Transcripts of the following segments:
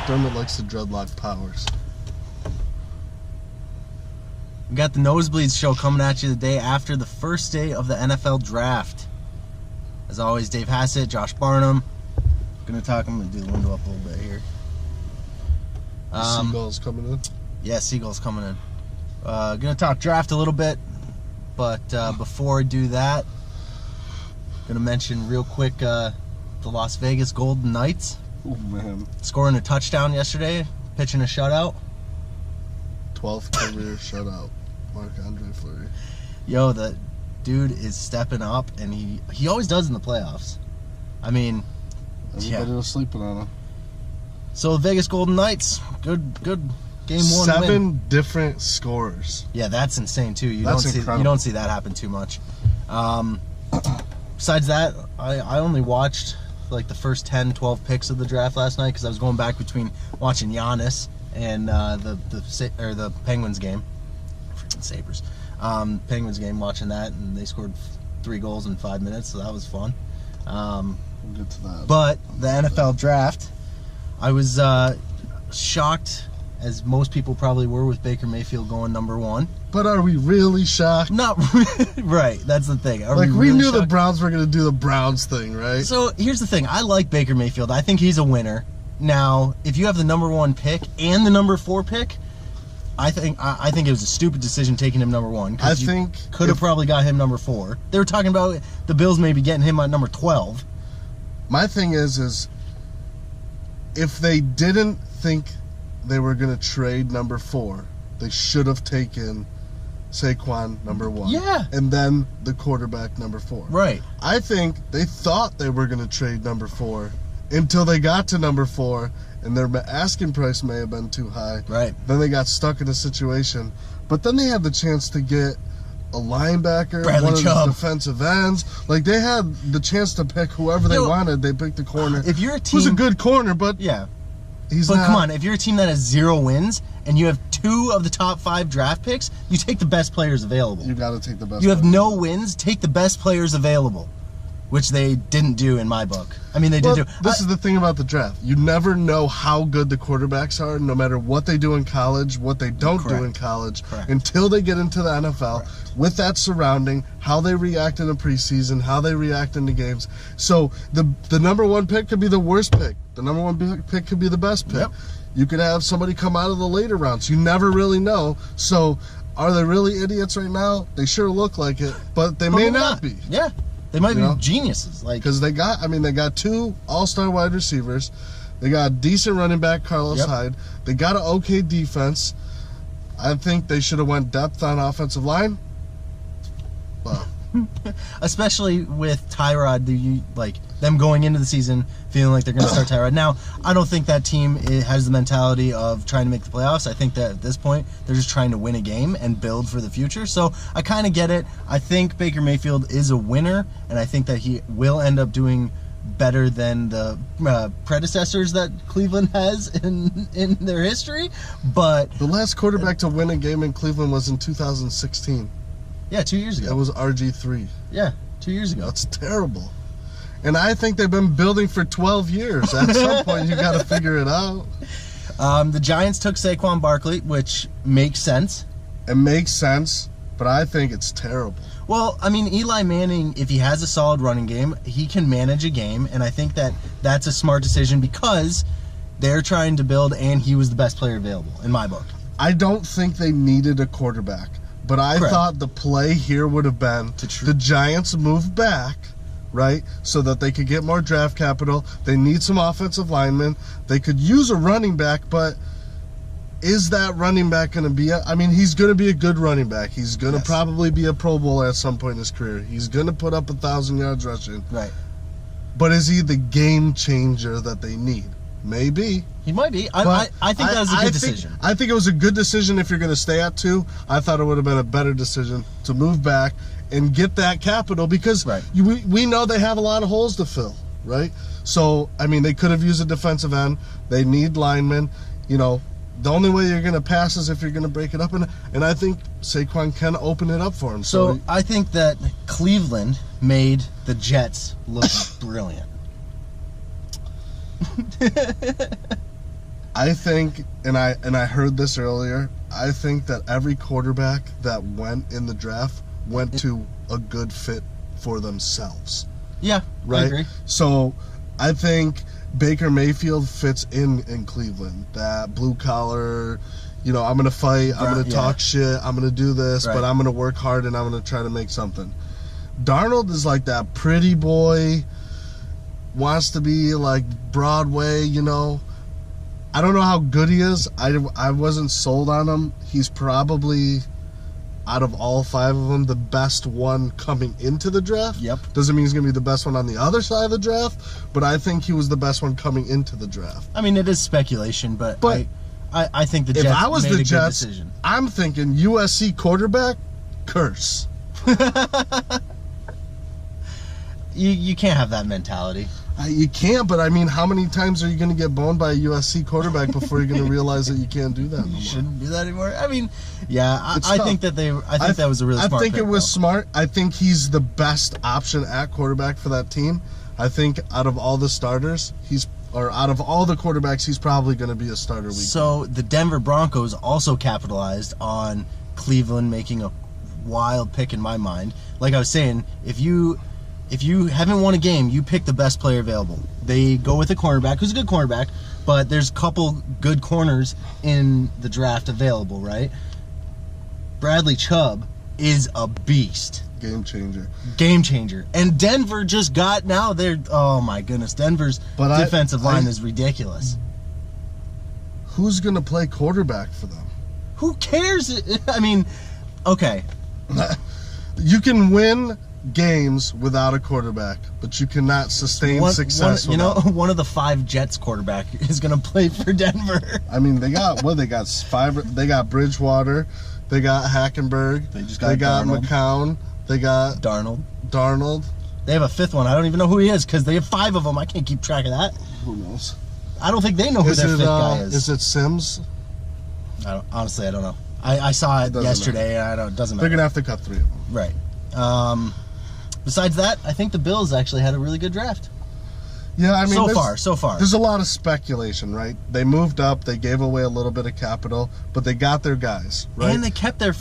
McDermott likes the dreadlock powers. We got the Nosebleeds show coming at you the day after the first day of the NFL draft. As always, Dave Hassett, Josh Barnum. I'm going to do the window up a little bit here. Seagull's coming in? Yeah, Seagull's coming in. Going to talk draft a little bit, but before I do that, going to mention real quick the Las Vegas Golden Knights. Oh, man. Scoring a touchdown yesterday, pitching a shutout. 12th career shutout. Marc-Andre Fleury. Yo, the dude is stepping up, and he always does in the playoffs. I mean, everybody was sleeping on him. So Vegas Golden Knights, good game one. 7 win. different scorers. Yeah, that's insane too. You That's don't incredible. you don't see that happen too much. Besides that, I only watched like the first 10, 12 picks of the draft last night because I was going back between watching Giannis and the Penguins game. Freaking Sabres. Penguins game, watching that, and they scored 3 goals in 5 minutes, so that was fun. We'll get to that. But the NFL draft, I was shocked, as most people probably were, with Baker Mayfield going number 1. But are we really shocked? Not right. That's the thing. Are we really knew the shocked? Browns were going to do the Browns thing, right? So here's the thing. I like Baker Mayfield. I think he's a winner. Now, if you have the number 1 pick and the number 4 pick, I think it was a stupid decision taking him number 1. I think could have probably got him number 4. They were talking about the Bills maybe getting him at number 12. My thing is if they didn't think they were going to trade number 4, they should have taken Saquon number 1. Yeah. And then the quarterback number 4. Right. I think they thought they were going to trade number 4 until they got to number 4, and their asking price may have been too high. Right. Then they got stuck in a situation. But then they had the chance to get a linebacker, Bradley one of Chubb. the defensive ends. Like, they had the chance to pick whoever they wanted. They picked the corner. If you're a team, who's a good corner, but yeah. he's But not. come on, if you're a team that has 0 wins and you have 2 of the top 5 draft picks, you take the best players available. You got to take the best. You have players. no wins, take the best players available, which they didn't do in my book. I mean, they did do. This is the thing about the draft. You never know how good the quarterbacks are, no matter what they do in college, what they don't do in college, until they get into the NFL. With that surrounding, how they react in the preseason, how they react in the games. So the number 1 pick could be the worst pick. The number 1 pick could be the best pick. Yep. You could have somebody come out of the later rounds. You never really know. So are they really idiots right now? They sure look like it, but they may not be. Yeah. They might be geniuses, like, because they got 2 all-star wide receivers, they got a decent running back, Carlos Hyde, they got an okay defense. I think they should have went depth on offensive line, but especially with Tyrod, them going into the season feeling like they're going to start Tyrod. Now, I don't think that team has the mentality of trying to make the playoffs. I think that at this point, they're just trying to win a game and build for the future. So I kind of get it. I think Baker Mayfield is a winner, and I think that he will end up doing better than the predecessors that Cleveland has in their history. But the last quarterback to win a game in Cleveland was in 2016. Yeah, 2 years ago. It was RG3. Yeah, 2 years ago. That's terrible. And I think they've been building for 12 years. At some point, you got to figure it out. The Giants took Saquon Barkley, which makes sense. It makes sense, but I think it's terrible. Well, I mean, Eli Manning, if he has a solid running game, he can manage a game, and I think that that's a smart decision because they're trying to build, and he was the best player available, in my book. I don't think they needed a quarterback, but I thought the play here would have been the Giants move back, right, so that they could get more draft capital. They need some offensive linemen. They could use a running back, but is that running back going to be I mean, he's going to be a good running back. He's going to probably be a Pro Bowler at some point in his career. He's going to put up 1,000 yards rushing. Right. But is he the game changer that they need? Maybe. He might be. I think that was a good decision. I think it was a good decision if you're going to stay at 2. I thought it would have been a better decision to move back and get that capital because we know they have a lot of holes to fill, right? So, I mean, they could have used a defensive end. They need linemen. You know, the only way you're going to pass is if you're going to break it up. And I think Saquon can open it up for him. So I think that Cleveland made the Jets look brilliant. I think, and I heard this earlier, I think that every quarterback that went in the draft went to a good fit for themselves. Yeah, right? I agree. So I think Baker Mayfield fits in Cleveland. That blue collar, I'm going to fight, I'm going to talk shit, I'm going to do this, but I'm going to work hard and I'm going to try to make something. Darnold is like that pretty boy, wants to be like Broadway, I don't know how good he is. I wasn't sold on him. He's probably, out of all 5 of them, the best one coming into the draft. Yep. Doesn't mean he's going to be the best one on the other side of the draft, but I think he was the best one coming into the draft. I mean, it is speculation, but I think the Jets if I was made the a Jets, good decision. I'm thinking USC quarterback, curse. You can't have that mentality. You can't, but I mean, how many times are you going to get boned by a USC quarterback before you're going to realize that you can't do that anymore? You shouldn't do that anymore. I mean, yeah, I think that that was a really smart I think pick, it was though. smart. I think he's the best option at quarterback for that team. I think out of all the starters, out of all the quarterbacks, he's probably going to be a starter week. So the Denver Broncos also capitalized on Cleveland making a wild pick in my mind. Like I was saying, if you haven't won a game, you pick the best player available. They go with a cornerback who's a good cornerback, but there's a couple good corners in the draft available, right? Bradley Chubb is a beast. Game changer. And Denver just got, now they're, oh my goodness, Denver's defensive line is ridiculous. Who's going to play quarterback for them? Who cares? I mean, okay. You can win games without a quarterback, but you cannot sustain success without. One of the 5 Jets quarterback is going to play for Denver. I mean, they got 5. They got Bridgewater, they got Hackenberg, they got McCown, they got Darnold. They have a 5th one. I don't even know who he is because they have 5 of them. I can't keep track of that. Who knows? I don't think they know who their 5th guy is. Is it Sims? Honestly, I don't know. I saw it yesterday. It doesn't matter. They're gonna have to cut 3 of them. Right. Besides that, I think the Bills actually had a really good draft. Yeah, I mean, so far. There's a lot of speculation, right? They moved up, they gave away a little bit of capital, but they got their guys, right? And they kept their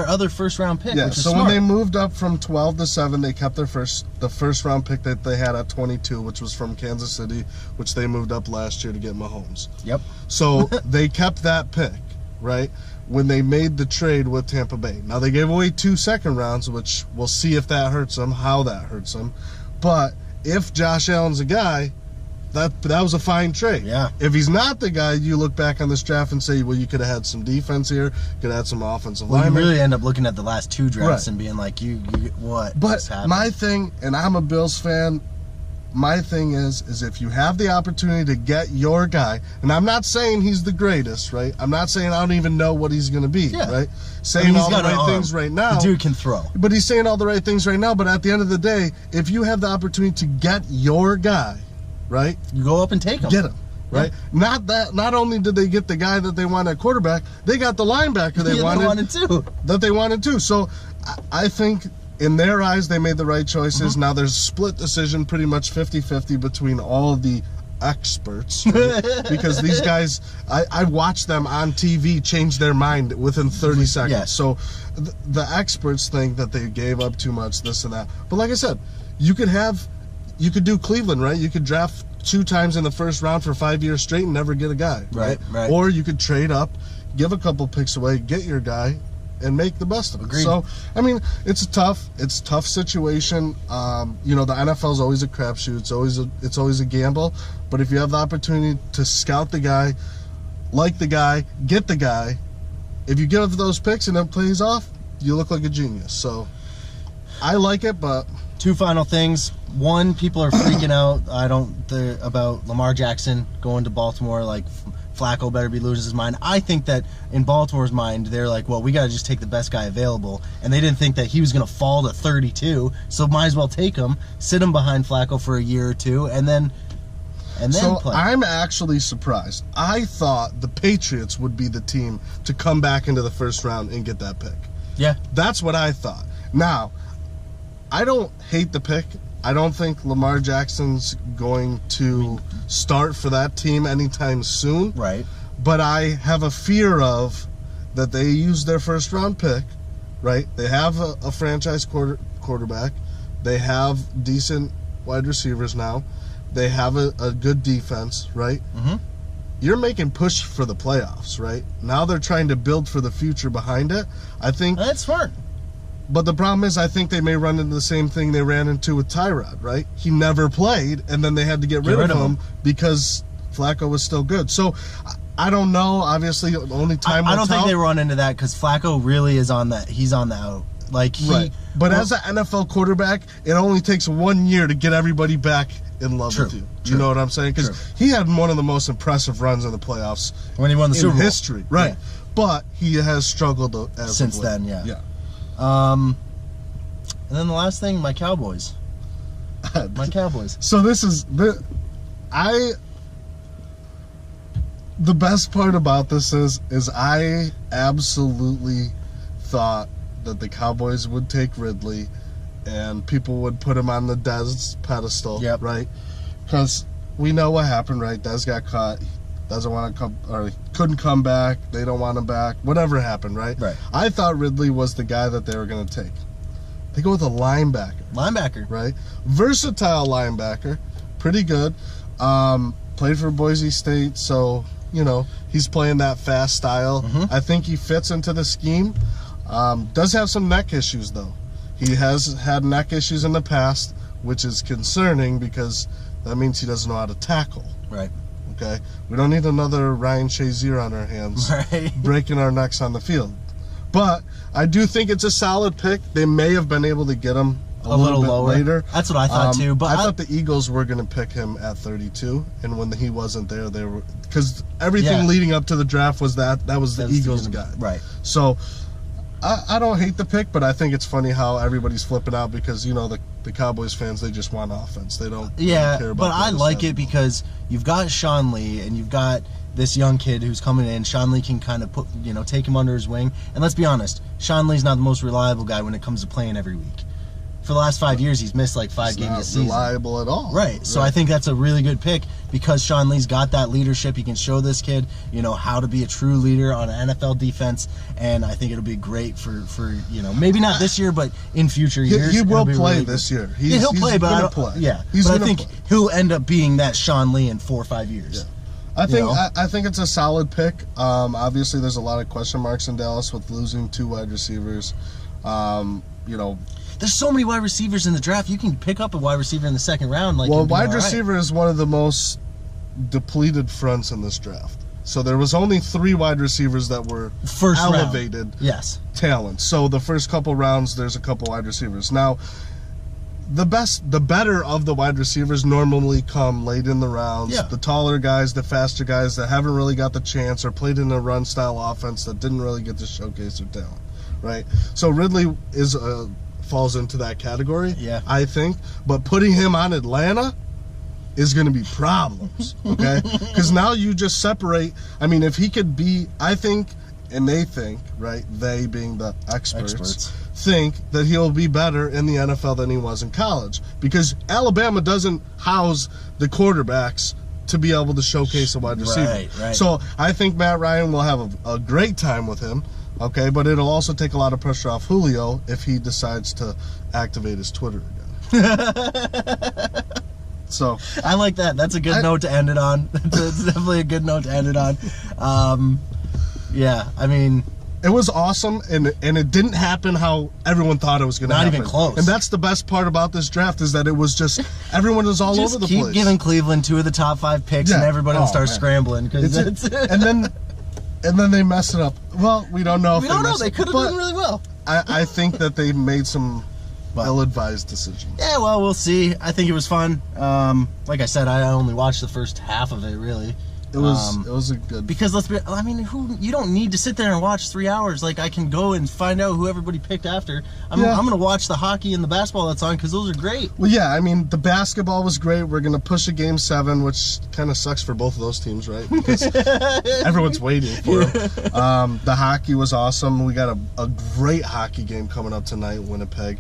other first round pick. Yeah, which is so smart. when they moved up from 12 to 7, they kept the first round pick that they had at 22, which was from Kansas City, which they moved up last year to get Mahomes. Yep. So they kept that pick, right? When they made the trade with Tampa Bay. Now they gave away 2 second rounds, which we'll see if that hurts them, how that hurts them. But if Josh Allen's a guy, that was a fine trade. Yeah. If he's not the guy, you look back on this draft and say, well, you could have had some defense here, could have had some offensive linemen. You really end up looking at the last 2 drafts and being like, what? But my thing, and I'm a Bills fan, my thing is if you have the opportunity to get your guy, and I'm not saying he's the greatest, right? I'm not saying I don't even know what he's going to be, right? Saying all the right things right now. The dude can throw. But he's saying all the right things right now, but at the end of the day, if you have the opportunity to get your guy, right? You go up and take him. Get him. Right? Yeah. Not only did they get the guy that they wanted at quarterback, they got the linebacker they wanted too. So I think in their eyes, they made the right choices. Mm-hmm. Now there's a split decision, pretty much 50-50 between all of the experts. Right? Because these guys, I watched them on TV change their mind within 30 seconds. Yes. So the experts think that they gave up too much, this and that. But like I said, you could do Cleveland, right? You could draft 2 times in the first round for 5 years straight and never get a guy. Right. Or you could trade up, give a couple picks away, get your guy, and make the best of it. Agreed. So, I mean, it's a tough situation. The NFL is always a crapshoot. It's always a gamble. But if you have the opportunity to scout the guy, like the guy, get the guy, if you give those picks and it plays off, you look like a genius. So, I like it, but 2 final things. One, people are freaking out. About Lamar Jackson going to Baltimore. Like, Flacco better be losing his mind. I think that in Baltimore's mind, they're like, well, we got to just take the best guy available. And they didn't think that he was going to fall to 32, so might as well take him, sit him behind Flacco for a year or 2, and then play. I'm actually surprised. I thought the Patriots would be the team to come back into the first round and get that pick. Yeah. That's what I thought. Now, I don't hate the pick. I don't think Lamar Jackson's going to start for that team anytime soon. Right. But I have a fear of that they use their first round pick, right? They have a franchise quarterback. They have decent wide receivers now. They have a good defense, right? Mm-hmm. You're making push for the playoffs, right? Now they're trying to build for the future behind it. I think that's smart. But the problem is, I think they may run into the same thing they ran into with Tyrod, right? He never played, and then they had to get rid of him because Flacco was still good. So I don't know. Obviously, only time will tell. I don't think they run into that because Flacco really is on that. He's on the out. Like right. But as an NFL quarterback, it only takes 1 year to get everybody back in love with you. You know what I'm saying? Because he had one of the most impressive runs in the playoffs when he won the Super Bowl. History, right? Yeah. But he has struggled since then. Yeah. And then the last thing, my Cowboys. My Cowboys. So this is the best part about this is I absolutely thought that the Cowboys would take Ridley and people would put him on the Dez pedestal, right? Because we know what happened, right? Dez got caught. Doesn't want to come, or couldn't come back. They don't want him back. Whatever happened, right? Right. I thought Ridley was the guy that they were going to take. They go with a linebacker. Linebacker. Right? Versatile linebacker. Pretty good. Played for Boise State, so, you know, he's playing that fast style. Mm-hmm. I think he fits into the scheme. Does have some neck issues, though. He has had neck issues in the past, which is concerning because that means he doesn't know how to tackle. Right. Okay? We don't need another Ryan Shazier on our hands breaking our necks on the field. But I do think it's a solid pick. They may have been able to get him a little bit lower. later. That's what I thought too. But I thought the Eagles were going to pick him at 32, and when he wasn't there, they were, because everything leading up to the draft was that was the Eagles guy. Right. So I don't hate the pick, but I think it's funny how everybody's flipping out because, you know, the Cowboys fans, they just want offense. They don't care about but I like it because you've got Sean Lee and you've got this young kid who's coming in. Sean Lee can kind of take him under his wing. And let's be honest, Sean Lee's not the most reliable guy when it comes to playing every week. For the last 5 years, he's missed like 5 games a season. He's not reliable at all. Right. So I think that's a really good pick because Sean Lee's got that leadership. He can show this kid, how to be a true leader on an NFL defense. And I think it'll be great for maybe not this year, but in future years. He will play this year. He'll play, but I think he'll end up being that Sean Lee in 4 or 5 years. Yeah. I think it's a solid pick. Obviously, there's a lot of question marks in Dallas with losing 2 wide receivers. There's so many wide receivers in the draft. You can pick up a wide receiver in the second round. Wide receiver is one of the most depleted fronts in this draft. So there was only 3 wide receivers that were first elevated round. Yes. talent. So the first couple rounds, there's a couple wide receivers. Now, the better of the wide receivers normally come late in the rounds. Yeah. The taller guys, the faster guys that haven't really got the chance or played in a run-style offense that didn't really get to showcase their talent, right? So Ridley falls into that category, I think. But putting him on Atlanta is going to be problems, okay? Because now you just separate. I mean, if he could be, I think, and they think, right, they being the experts, think that he'll be better in the NFL than he was in college. Because Alabama doesn't house the quarterbacks to be able to showcase a wide receiver. Right. So I think Matt Ryan will have a great time with him. Okay, but it'll also take a lot of pressure off Julio if he decides to activate his Twitter again. So I like that. That's a good note to end it on. It's definitely a good note to end it on. I mean, it was awesome, and it didn't happen how everyone thought it was going to happen. Not even close. And that's the best part about this draft is that it was just everyone was all over the place. Keep giving Cleveland 2 of the top 5 picks, and everybody will start scrambling because And then they mess it up. Well, we don't know. We don't know. They could have done really well. I think that they made some ill-advised decisions. Yeah, well, we'll see. I think it was fun. Like I said, I only watched the first half of it, really. It was a good... Because you don't need to sit there and watch 3 hours. Like, I can go and find out who everybody picked after. I'm going to watch the hockey and the basketball that's on because those are great. Well, yeah, I mean, the basketball was great. We're going to push a Game 7, which kind of sucks for both of those teams, right? Because everyone's waiting for them. The hockey was awesome. We got a great hockey game coming up tonight, Winnipeg.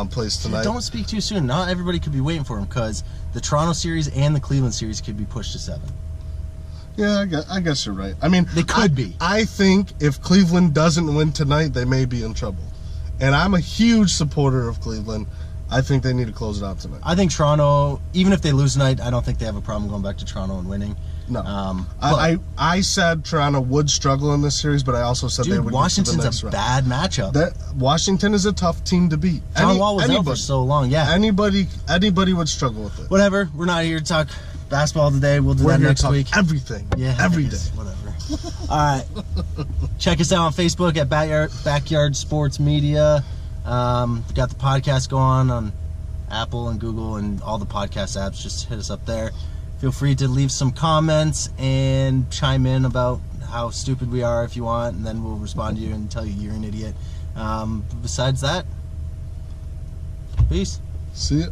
plays tonight. Don't speak too soon. Not everybody could be waiting for him because the Toronto series and the Cleveland series could be pushed to 7. Yeah, I guess you're right. I mean, they could be. I think if Cleveland doesn't win tonight, they may be in trouble. And I'm a huge supporter of Cleveland. I think they need to close it out tonight. I think Toronto, even if they lose tonight, I don't think they have a problem going back to Toronto and winning. No. I said Toronto would struggle in this series, but I also said they would. Washington's a bad matchup. Washington is a tough team to beat. John Wall was out for so long. Yeah. Anybody would struggle with it. Whatever. We're not here to talk basketball today. We'll do that next week. Everything. Yeah. Every day. Whatever. All right. Check us out on Facebook at Backyard Sports Media. We got the podcast going on Apple and Google and all the podcast apps. Just hit us up there. Feel free to leave some comments and chime in about how stupid we are if you want, and then we'll respond to you and tell you you're an idiot. Besides that, peace. See ya.